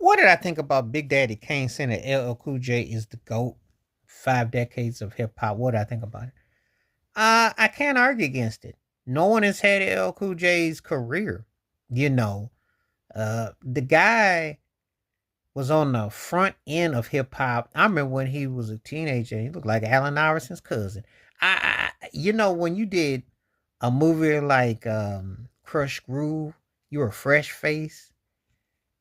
What did I think about Big Daddy Kane saying that LL Cool J is the GOAT? 5 decades of hip hop. What did I think about it? I can't argue against it. No one has had LL Cool J's career. You know, the guy was on the front end of hip hop. I remember when he was a teenager. He looked like Allen Iverson's cousin. When you did a movie like Crush Groove, you were fresh face,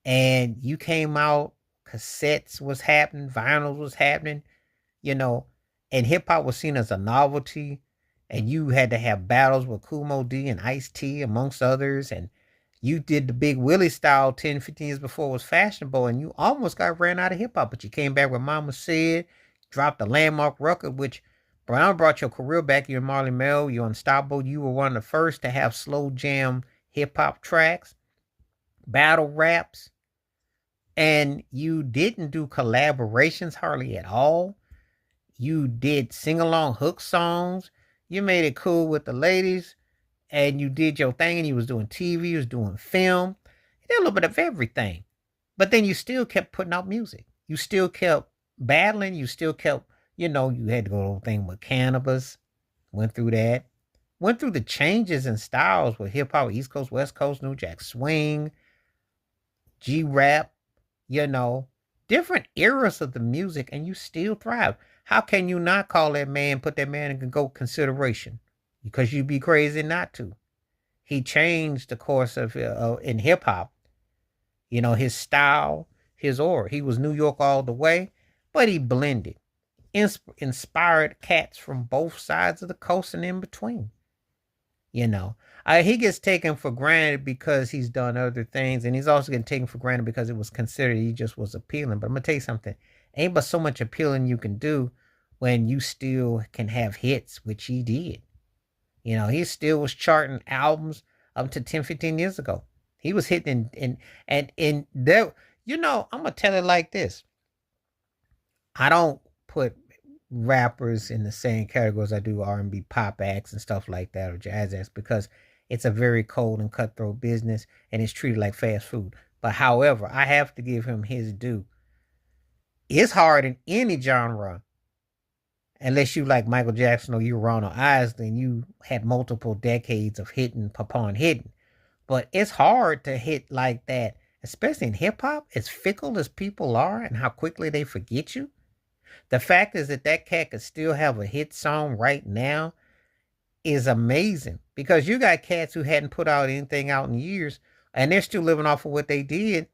and you came out. Cassettes was happening, vinyls was happening. You know, and hip hop was seen as a novelty, and you had to have battles with Kumo D and Ice T, amongst others, and you did the Big Willie style 10, 15 years before it was fashionable, and you almost got ran out of hip hop, but you came back with Mama Said, dropped the landmark record, which Brown brought your career back. You're Marley Mel, you're Unstoppable. You were one of the first to have slow jam hip hop tracks, battle raps, and you didn't do collaborations hardly at all. You did sing along hook songs. You made it cool with the ladies, and you did your thing. And you was doing TV, you was doing film, you did a little bit of everything. But then you still kept putting out music. You still kept battling. You still kept, you had to go to the thing with cannabis. Went through that. Went through the changes in styles with hip hop, East Coast, West Coast, New Jack Swing, G rap, you know, different eras of the music, and you still thrive. How can you not call that man, put that man in GOAT consideration? Because you'd be crazy not to. He changed the course of in hip hop. His style, his aura. He was New York all the way, but he blended, inspired cats from both sides of the coast and in between. He gets taken for granted because he's done other things, and he's also getting taken for granted because it was considered he just was appealing. But I'm gonna tell you something: ain't but so much appealing you can do when you still can have hits, which he did. He still was charting albums up to 10, 15 years ago. He was hitting and there. I'm gonna tell it like this: I don't put rappers in the same category as I do R&B pop acts and stuff like that, or jazz acts, because it's a very cold and cutthroat business, and it's treated like fast food. But however, I have to give him his due. It's hard in any genre, unless you like Michael Jackson or you Ronald Isley and you had multiple decades of hitting upon hitting. But it's hard to hit like that, especially in hip hop, as fickle as people are and how quickly they forget you. The fact is that cat could still have a hit song right now is amazing, because you got cats who hadn't put out anything out in years, and they're still living off of what they did